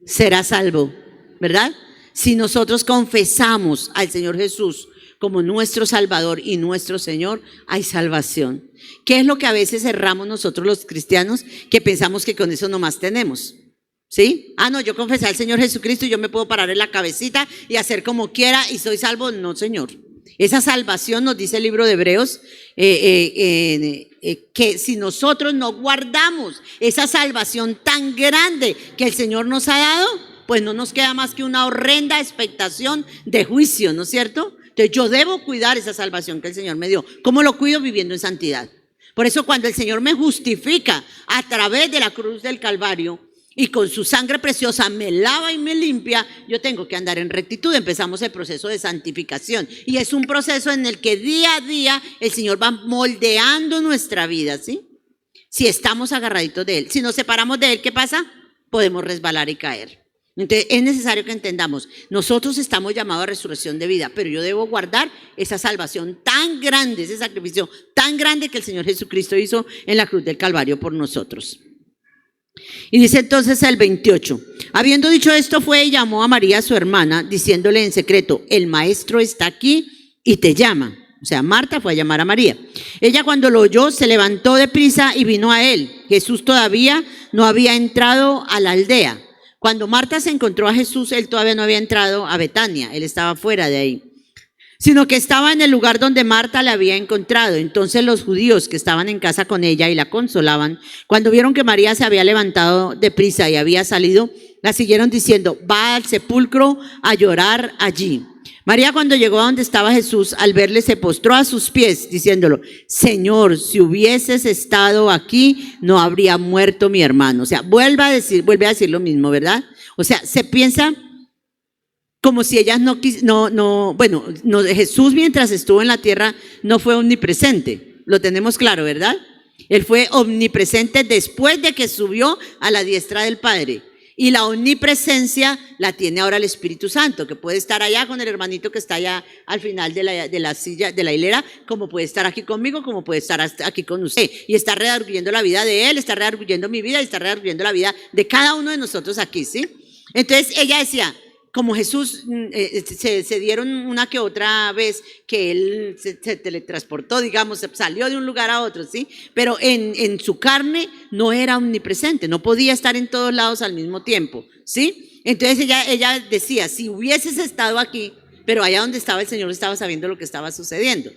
Será salvo, ¿verdad? Si nosotros confesamos al Señor Jesús como nuestro Salvador y nuestro Señor, hay salvación. ¿Qué es lo que a veces erramos nosotros los cristianos? Que pensamos que con eso nomás tenemos, ¿sí? No, yo confesé al Señor Jesucristo y yo me puedo parar en la cabecita y hacer como quiera y soy salvo. No, Señor. Esa salvación, nos dice el libro de Hebreos, que si nosotros no guardamos esa salvación tan grande que el Señor nos ha dado, pues no nos queda más que una horrenda expectación de juicio, ¿no es cierto? Entonces yo debo cuidar esa salvación que el Señor me dio. ¿Cómo lo cuido? Viviendo en santidad. Por eso cuando el Señor me justifica a través de la cruz del Calvario y con su sangre preciosa me lava y me limpia, yo tengo que andar en rectitud. Empezamos el proceso de santificación y es un proceso en el que día a día el Señor va moldeando nuestra vida, ¿sí? Si estamos agarraditos de Él. Si nos separamos de Él, ¿qué pasa? Podemos resbalar y caer. Entonces es necesario que entendamos, nosotros estamos llamados a resurrección de vida, pero yo debo guardar esa salvación tan grande, ese sacrificio tan grande que el Señor Jesucristo hizo en la cruz del Calvario por nosotros. Y dice entonces el 28, habiendo dicho esto fue y llamó a María su hermana, diciéndole en secreto, el maestro está aquí y te llama. O sea, Marta fue a llamar a María. Ella cuando lo oyó se levantó deprisa y vino a él. Jesús todavía no había entrado a la aldea. Cuando Marta se encontró a Jesús, él todavía no había entrado a Betania, él estaba fuera de ahí, sino que estaba en el lugar donde Marta la había encontrado. Entonces los judíos que estaban en casa con ella y la consolaban, cuando vieron que María se había levantado deprisa y había salido, la siguieron diciendo, va al sepulcro a llorar allí. María cuando llegó a donde estaba Jesús, al verle se postró a sus pies, diciéndolo, Señor, si hubieses estado aquí, no habría muerto mi hermano. O sea, vuelve a decir lo mismo, ¿verdad? O sea, se piensa como si ellas Jesús mientras estuvo en la tierra no fue omnipresente, lo tenemos claro, ¿verdad? Él fue omnipresente después de que subió a la diestra del Padre. Y la omnipresencia la tiene ahora el Espíritu Santo, que puede estar allá con el hermanito que está allá al final de la silla, de la hilera, como puede estar aquí conmigo, como puede estar aquí con usted. Y está redarguyendo la vida de él, está redarguyendo mi vida y está redarguyendo la vida de cada uno de nosotros aquí, ¿sí? Entonces ella decía, como Jesús se dieron una que otra vez que él se teletransportó, digamos, salió de un lugar a otro, ¿sí? Pero en su carne no era omnipresente, no podía estar en todos lados al mismo tiempo, ¿sí? Entonces ella decía, si hubieses estado aquí, pero allá donde estaba el Señor estaba sabiendo lo que estaba sucediendo.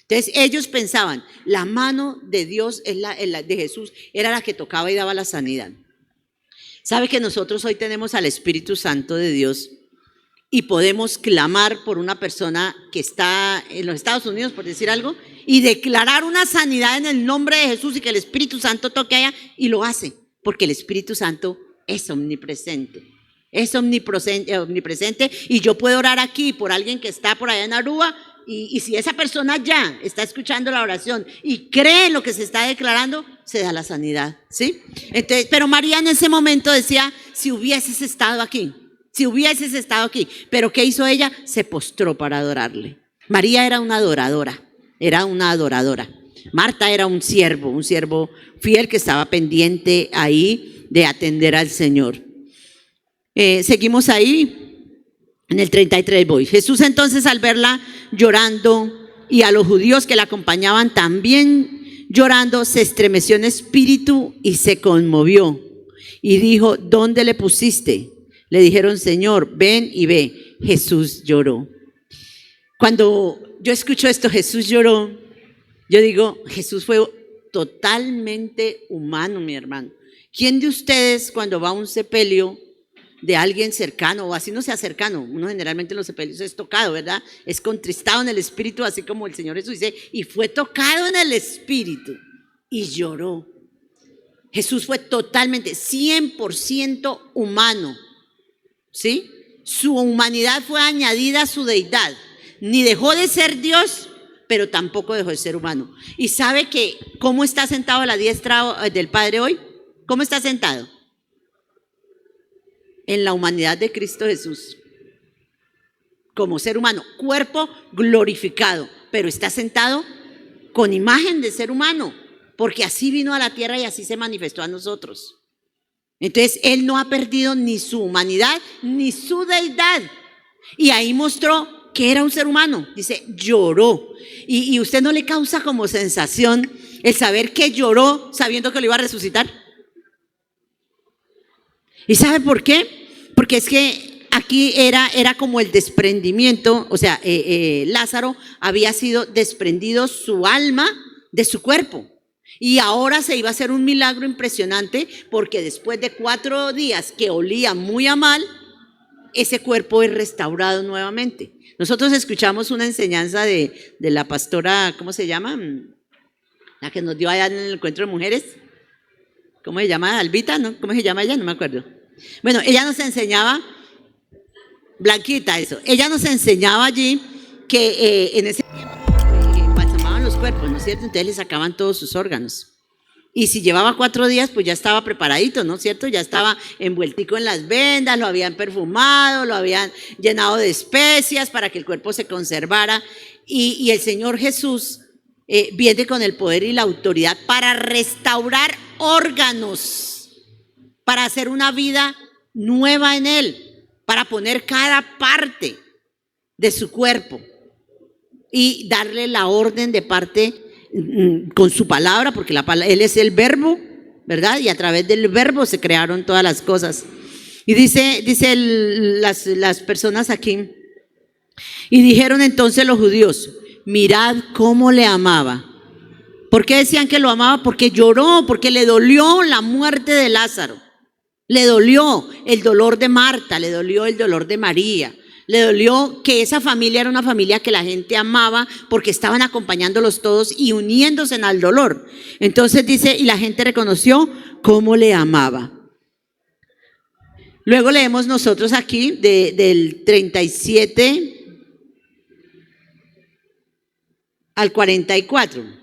Entonces ellos pensaban, la mano de Dios, de Jesús, era la que tocaba y daba la sanidad. ¿Sabe que nosotros hoy tenemos al Espíritu Santo de Dios? Y podemos clamar por una persona que está en los Estados Unidos, por decir algo, y declarar una sanidad en el nombre de Jesús y que el Espíritu Santo toque allá, y lo hace, porque el Espíritu Santo es omnipresente. Es omnipresente, y yo puedo orar aquí por alguien que está por allá en Aruba, y si esa persona ya está escuchando la oración y cree en lo que se está declarando, se da la sanidad, ¿sí? Entonces, pero María en ese momento decía, si hubieses estado aquí, si hubieses estado aquí. Pero ¿qué hizo ella? Se postró para adorarle. María era una adoradora, Marta era un siervo fiel que estaba pendiente ahí de atender al Señor. Seguimos ahí, en el 33 voy. Jesús entonces al verla llorando y a los judíos que la acompañaban también llorando, se estremeció en espíritu y se conmovió. Y dijo, ¿dónde le pusiste? Le dijeron, Señor, ven y ve. Jesús lloró. Cuando yo escucho esto, Jesús lloró, yo digo, Jesús fue totalmente humano, mi hermano. ¿Quién de ustedes cuando va a un sepelio de alguien cercano, o así no sea cercano, uno generalmente en los sepelios es tocado, ¿verdad? Es contristado en el espíritu, así como el Señor Jesús dice, y fue tocado en el espíritu y lloró. Jesús fue totalmente, 100% humano. ¿Sí? Su humanidad fue añadida a su deidad. Ni dejó de ser Dios, pero tampoco dejó de ser humano. ¿Y sabe que cómo está sentado a la diestra del Padre hoy? ¿Cómo está sentado? En la humanidad de Cristo Jesús. Como ser humano, cuerpo glorificado, pero está sentado con imagen de ser humano, porque así vino a la tierra y así se manifestó a nosotros. Entonces, él no ha perdido ni su humanidad ni su deidad. Y ahí mostró que era un ser humano. Dice, lloró. ¿Y usted no le causa como sensación el saber que lloró sabiendo que lo iba a resucitar? ¿Y sabe por qué? Porque es que aquí era como el desprendimiento. O sea, Lázaro había sido desprendido su alma de su cuerpo. Y ahora se iba a hacer un milagro impresionante porque después de 4 días que olía muy a mal, ese cuerpo es restaurado nuevamente. Nosotros escuchamos una enseñanza de la pastora, ¿cómo se llama? La que nos dio allá en el encuentro de mujeres. ¿Cómo se llama? Albita, ¿no? ¿Cómo se llama ella? No me acuerdo. Bueno, ella nos enseñaba, Blanquita, eso. Ella nos enseñaba allí que en ese tiempo embalsamaban los cuerpos, ¿no es cierto? Entonces le sacaban todos sus órganos. Y si llevaba 4 días, pues ya estaba preparadito, ¿no es cierto? Ya estaba envueltico en las vendas, lo habían perfumado, lo habían llenado de especias para que el cuerpo se conservara. Y el Señor Jesús viene con el poder y la autoridad para restaurar órganos, para hacer una vida nueva en Él, para poner cada parte de su cuerpo y darle la orden de parte con su palabra, porque Él es el verbo, ¿verdad? Y a través del verbo se crearon todas las cosas. Y dice las personas aquí, y dijeron entonces los judíos, mirad cómo le amaba. ¿Por qué decían que lo amaba? Porque lloró, porque le dolió la muerte de Lázaro. Le dolió el dolor de Marta, le dolió el dolor de María. Le dolió que esa familia era una familia que la gente amaba porque estaban acompañándolos todos y uniéndose en el dolor. Entonces dice, y la gente reconoció cómo le amaba. Luego leemos nosotros aquí del 37 al 44.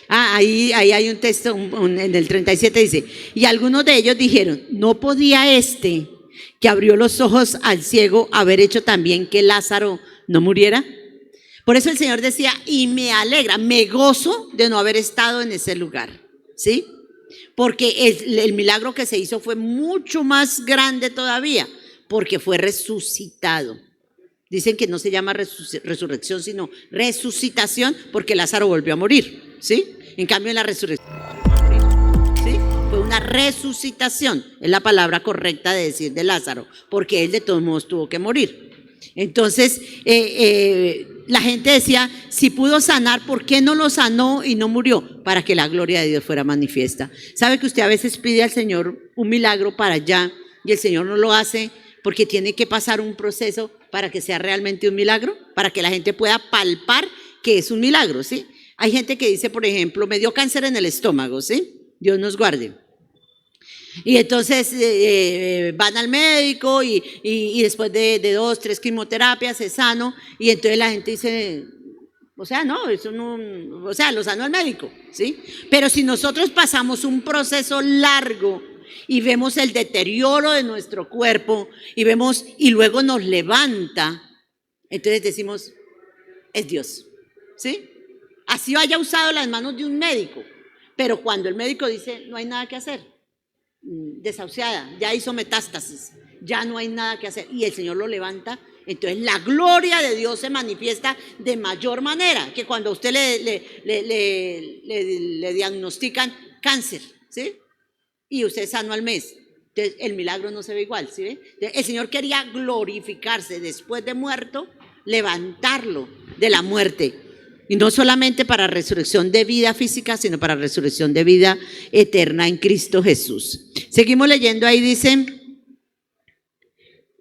Ahí hay un texto, en el 37 dice, y algunos de ellos dijeron, ¿no podía este que abrió los ojos al ciego haber hecho también que Lázaro no muriera? Por eso el Señor decía, y me alegra, me gozo de no haber estado en ese lugar, ¿sí? Porque el milagro que se hizo fue mucho más grande todavía, porque fue resucitado. Dicen que no se llama resurrección, sino resucitación, porque Lázaro volvió a morir, ¿sí? En cambio, en la resurrección, ¿sí? Fue una resucitación, es la palabra correcta de decir de Lázaro, porque él de todos modos tuvo que morir. Entonces, la gente decía, si pudo sanar, ¿por qué no lo sanó y no murió? Para que la gloria de Dios fuera manifiesta. ¿Sabe que usted a veces pide al Señor un milagro para allá y el Señor no lo hace porque tiene que pasar un proceso para que sea realmente un milagro? Para que la gente pueda palpar que es un milagro, ¿sí? Hay gente que dice, por ejemplo, me dio cáncer en el estómago, ¿sí? Dios nos guarde. Y entonces van al médico y después de 2, 3 quimioterapias es sano, y entonces la gente dice, o sea, no, eso no, o sea, lo sanó el médico, ¿sí? Pero si nosotros pasamos un proceso largo y vemos el deterioro de nuestro cuerpo y luego nos levanta, entonces decimos, es Dios, ¿sí? Así haya usado las manos de un médico, pero cuando el médico dice, no hay nada que hacer, desahuciada, ya hizo metástasis, ya no hay nada que hacer, y el Señor lo levanta, entonces la gloria de Dios se manifiesta de mayor manera que cuando a usted le diagnostican cáncer, ¿sí? Y usted es sano al mes. Entonces el milagro no se ve igual, ¿sí ve? El Señor quería glorificarse después de muerto, levantarlo de la muerte. Y no solamente para resurrección de vida física, sino para resurrección de vida eterna en Cristo Jesús. Seguimos leyendo, ahí dice,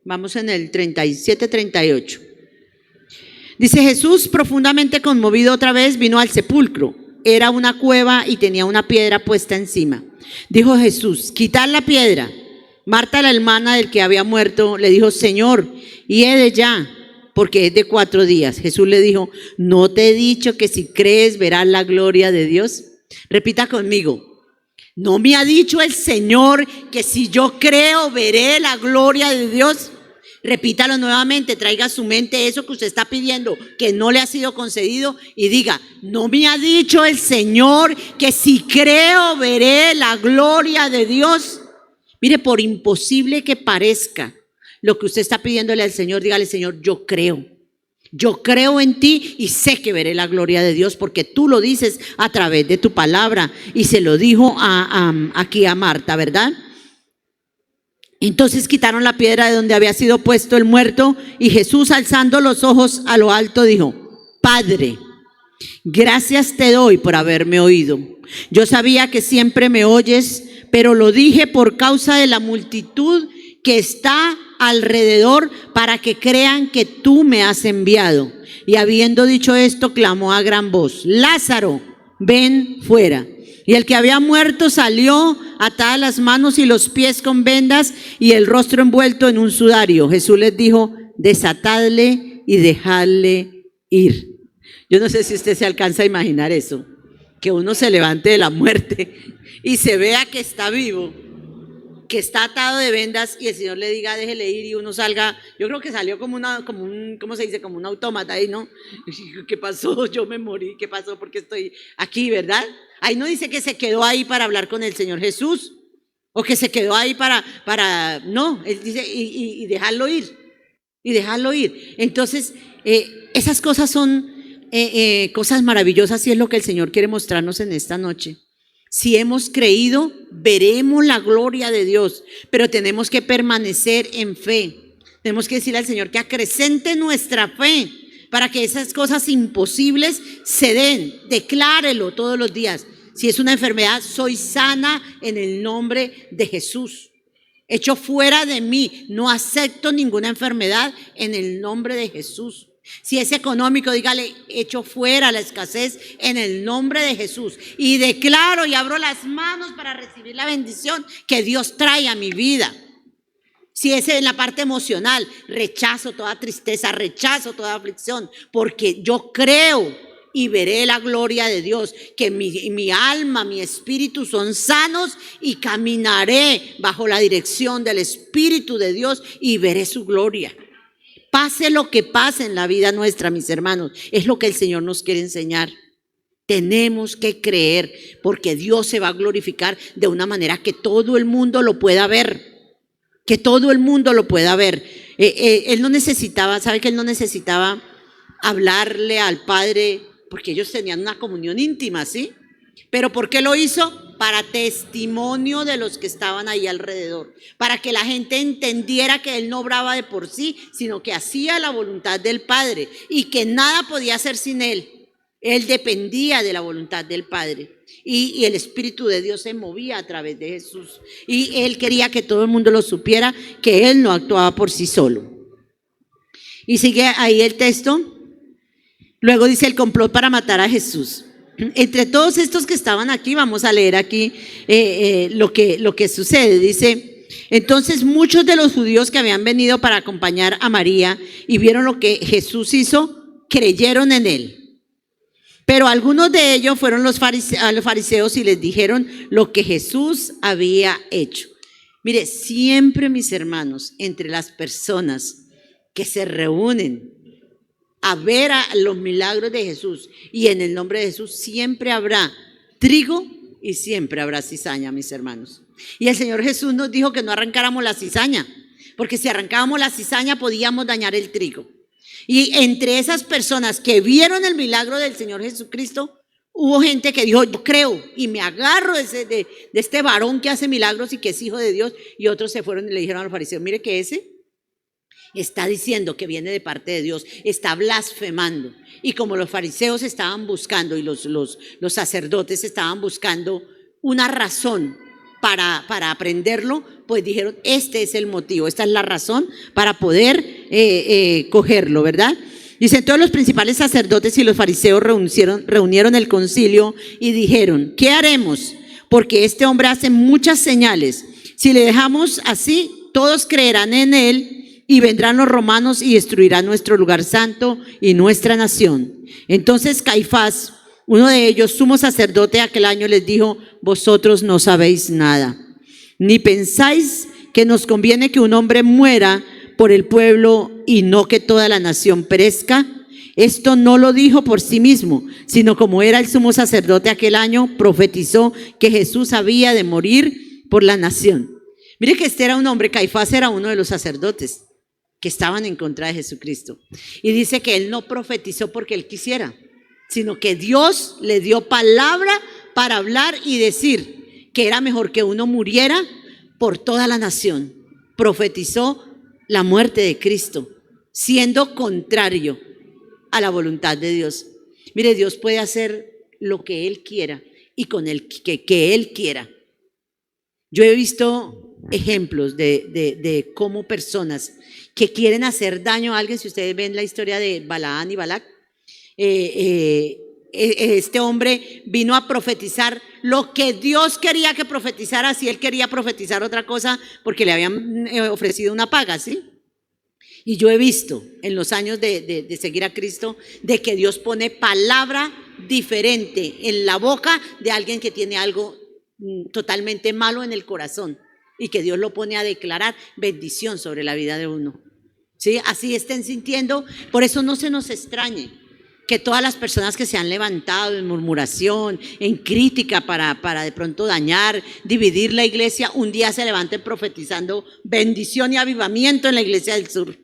vamos en el 37, 38. Dice, Jesús, profundamente conmovido otra vez, vino al sepulcro. Era una cueva y tenía una piedra puesta encima. Dijo Jesús, quitad la piedra. Marta, la hermana del que había muerto, le dijo, Señor, hiede ya, porque es de 4 días. Jesús le dijo, ¿no te he dicho que si crees verás la gloria de Dios? Repita conmigo, ¿no me ha dicho el Señor que si yo creo veré la gloria de Dios? Repítalo nuevamente, traiga a su mente eso que usted está pidiendo, que no le ha sido concedido, y diga, ¿no me ha dicho el Señor que si creo veré la gloria de Dios? Mire, por imposible que parezca lo que usted está pidiéndole al Señor, dígale, Señor, yo creo en ti y sé que veré la gloria de Dios porque tú lo dices a través de tu palabra, y se lo dijo aquí a Marta, ¿verdad? Entonces quitaron la piedra de donde había sido puesto el muerto, y Jesús, alzando los ojos a lo alto, dijo, Padre, gracias te doy por haberme oído. Yo sabía que siempre me oyes, pero lo dije por causa de la multitud que está alrededor, para que crean que tú me has enviado. Y habiendo dicho esto, clamó a gran voz, Lázaro, ven fuera. Y el que había muerto salió, atadas las manos y los pies con vendas y el rostro envuelto en un sudario. Jesús les dijo, desatadle y dejadle ir. Yo no sé si usted se alcanza a imaginar eso, que uno se levante de la muerte y se vea que está vivo, que está atado de vendas y el Señor le diga déjele ir y uno salga. Yo creo que salió como un, ¿cómo se dice? Como un autómata ahí, ¿no? ¿Qué pasó? Yo me morí, ¿qué pasó? Porque estoy aquí, ¿verdad? Ahí no dice que se quedó ahí para hablar con el Señor Jesús o que se quedó ahí no, él dice y dejarlo ir, y dejarlo ir. Entonces, esas cosas son cosas maravillosas y es lo que el Señor quiere mostrarnos en esta noche. Si hemos creído, veremos la gloria de Dios, pero tenemos que permanecer en fe. Tenemos que decirle al Señor que acrecente nuestra fe para que esas cosas imposibles se den. Declárelo todos los días. Si es una enfermedad, soy sana en el nombre de Jesús. Echo fuera de mí, no acepto ninguna enfermedad en el nombre de Jesús. Si es económico, dígale, echo fuera la escasez en el nombre de Jesús. Y declaro y abro las manos para recibir la bendición que Dios trae a mi vida. Si es en la parte emocional, rechazo toda tristeza, rechazo toda aflicción, porque yo creo y veré la gloria de Dios, que mi alma, mi espíritu son sanos y caminaré bajo la dirección del Espíritu de Dios y veré su gloria. Pase lo que pase en la vida nuestra, mis hermanos, es lo que el Señor nos quiere enseñar. Tenemos que creer porque Dios se va a glorificar de una manera que todo el mundo lo pueda ver. Que todo el mundo lo pueda ver. Él no necesitaba, ¿sabe que él no necesitaba hablarle al Padre? Porque ellos tenían una comunión íntima, ¿sí? ¿Pero por qué lo hizo? Para testimonio de los que estaban ahí alrededor, para que la gente entendiera que él no obraba de por sí, sino que hacía la voluntad del Padre y que nada podía hacer sin él. Él dependía de la voluntad del Padre y el Espíritu de Dios se movía a través de Jesús y él quería que todo el mundo lo supiera, que él no actuaba por sí solo. Y sigue ahí el texto. Luego dice el complot para matar a Jesús. Entre todos estos que estaban aquí, vamos a leer aquí lo que sucede. Dice, entonces muchos de los judíos que habían venido para acompañar a María y vieron lo que Jesús hizo, creyeron en él. Pero algunos de ellos fueron a los fariseos y les dijeron lo que Jesús había hecho. Mire, siempre, mis hermanos, entre las personas que se reúnen a ver a los milagros de Jesús y en el nombre de Jesús, siempre habrá trigo y siempre habrá cizaña, mis hermanos. Y el Señor Jesús nos dijo que no arrancáramos la cizaña, porque si arrancábamos la cizaña podíamos dañar el trigo. Y entre esas personas que vieron el milagro del Señor Jesucristo, hubo gente que dijo, yo creo y me agarro de este varón que hace milagros y que es hijo de Dios. Y otros se fueron y le dijeron a los fariseos, mire que ese está diciendo que viene de parte de Dios, está blasfemando. Y como los fariseos estaban buscando y los sacerdotes estaban buscando una razón para aprenderlo, pues dijeron, este es el motivo, esta es la razón para poder cogerlo, ¿verdad? Dice, entonces los principales sacerdotes y los fariseos reunieron el concilio y dijeron, ¿qué haremos? Porque este hombre hace muchas señales. Si le dejamos así, todos creerán en él y vendrán los romanos y destruirán nuestro lugar santo y nuestra nación. Entonces Caifás, uno de ellos, sumo sacerdote aquel año, les dijo, vosotros no sabéis nada, ni pensáis que nos conviene que un hombre muera por el pueblo y no que toda la nación perezca. Esto no lo dijo por sí mismo, sino como era el sumo sacerdote aquel año, profetizó que Jesús había de morir por la nación. Mire que este era un hombre, Caifás era uno de los sacerdotes que estaban en contra de Jesucristo. Y dice que él no profetizó porque él quisiera, sino que Dios le dio palabra para hablar y decir que era mejor que uno muriera por toda la nación. Profetizó la muerte de Cristo, siendo contrario a la voluntad de Dios. Mire, Dios puede hacer lo que Él quiera y con el que Él quiera. Yo he visto ejemplos de cómo personas que quieren hacer daño a alguien, si ustedes ven la historia de Balaán y Balac, este hombre vino a profetizar lo que Dios quería que profetizara, si él quería profetizar otra cosa porque le habían ofrecido una paga, ¿sí? Y yo he visto en los años de seguir a Cristo, de que Dios pone palabra diferente en la boca de alguien que tiene algo totalmente malo en el corazón, y que Dios lo pone a declarar bendición sobre la vida de uno. ¿Sí? Así estén sintiendo. Por eso no se nos extrañe que todas las personas que se han levantado en murmuración, en crítica para de pronto dañar, dividir la iglesia, un día se levanten profetizando bendición y avivamiento en la iglesia del sur.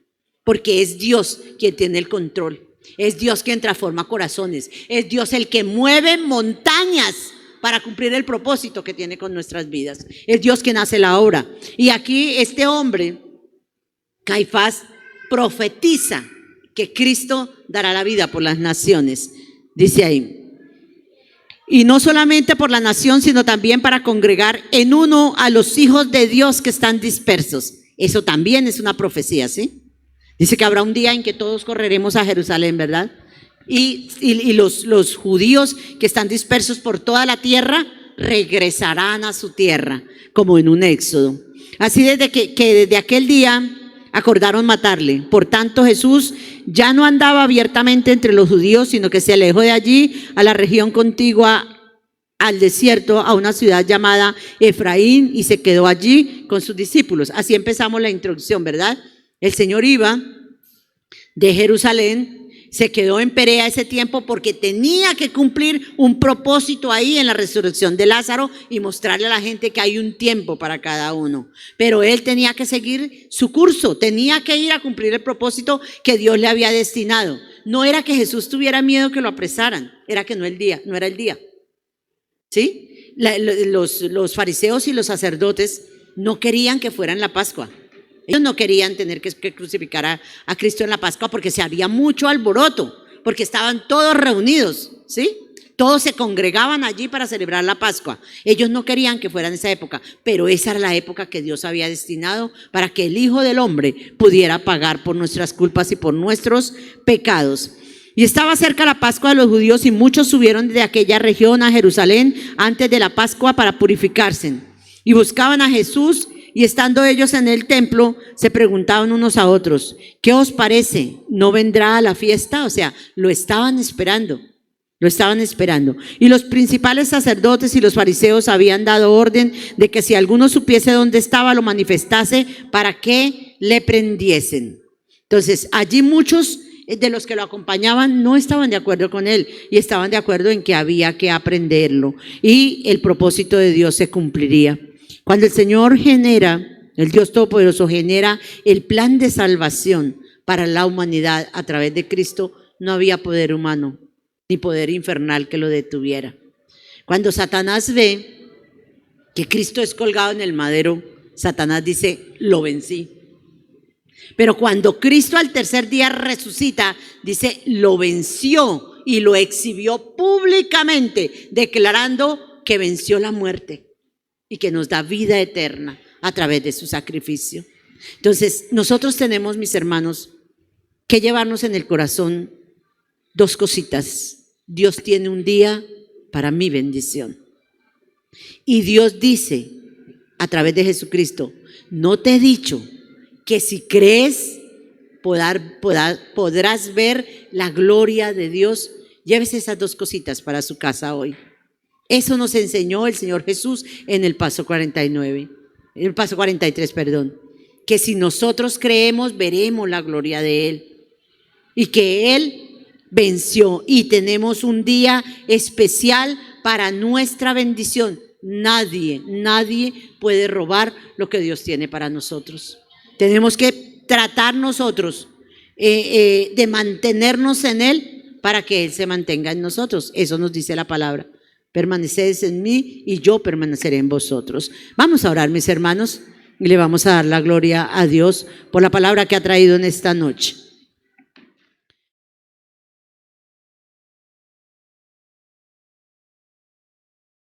Porque es Dios quien tiene el control. Es Dios quien transforma corazones. Es Dios el que mueve montañas para cumplir el propósito que tiene con nuestras vidas. Es Dios quien hace la obra. Y aquí este hombre, Caifás, profetiza que Cristo dará la vida por las naciones. Dice ahí. Y no solamente por la nación, sino también para congregar en uno a los hijos de Dios que están dispersos. Eso también es una profecía, ¿sí? Dice que habrá un día en que todos correremos a Jerusalén, ¿verdad? Y los judíos que están dispersos por toda la tierra regresarán a su tierra, como en un éxodo. Así que desde aquel día acordaron matarle. Por tanto, Jesús ya no andaba abiertamente entre los judíos, sino que se alejó de allí a la región contigua al desierto, a una ciudad llamada Efraín, y se quedó allí con sus discípulos. Así empezamos la introducción, ¿verdad? El Señor iba de Jerusalén, se quedó en Perea ese tiempo porque tenía que cumplir un propósito ahí en la resurrección de Lázaro y mostrarle a la gente que hay un tiempo para cada uno. Pero él tenía que seguir su curso, tenía que ir a cumplir el propósito que Dios le había destinado. No era que Jesús tuviera miedo que lo apresaran, era que no era el día. ¿Sí? Los fariseos y los sacerdotes no querían que fuera en la Pascua. Ellos no querían tener que crucificar a Cristo en la Pascua porque se había mucho alboroto, porque estaban todos reunidos, ¿sí? Todos se congregaban allí para celebrar la Pascua. Ellos no querían que fuera en esa época, pero esa era la época que Dios había destinado para que el Hijo del Hombre pudiera pagar por nuestras culpas y por nuestros pecados. Y estaba cerca la Pascua de los judíos y muchos subieron de aquella región a Jerusalén antes de la Pascua para purificarse. Y buscaban a Jesús. Y estando ellos en el templo, se preguntaban unos a otros, ¿qué os parece? ¿No vendrá a la fiesta? O sea, lo estaban esperando. Y los principales sacerdotes y los fariseos habían dado orden de que si alguno supiese dónde estaba, lo manifestase para que le prendiesen. Entonces, allí muchos de los que lo acompañaban no estaban de acuerdo con él y estaban de acuerdo en que había que aprenderlo y el propósito de Dios se cumpliría. Cuando el Señor el Dios Todopoderoso genera el plan de salvación para la humanidad a través de Cristo, no había poder humano ni poder infernal que lo detuviera. Cuando Satanás ve que Cristo es colgado en el madero, Satanás dice, lo vencí. Pero cuando Cristo al tercer día resucita, dice, lo venció y lo exhibió públicamente, declarando que venció la muerte y que nos da vida eterna a través de su sacrificio. Entonces, nosotros tenemos, mis hermanos, que llevarnos en el corazón dos cositas. Dios tiene un día para mi bendición. Y Dios dice, a través de Jesucristo, no te he dicho que si crees podrás ver la gloria de Dios. Llévese esas dos cositas para su casa hoy. Eso nos enseñó el Señor Jesús en el paso 43, que si nosotros creemos, veremos la gloria de Él y que Él venció y tenemos un día especial para nuestra bendición. Nadie puede robar lo que Dios tiene para nosotros. Tenemos que tratar nosotros de mantenernos en Él para que Él se mantenga en nosotros. Eso nos dice la palabra. Permaneced en mí y yo permaneceré en vosotros. Vamos a orar, mis hermanos, y le vamos a dar la gloria a Dios por la palabra que ha traído en esta noche.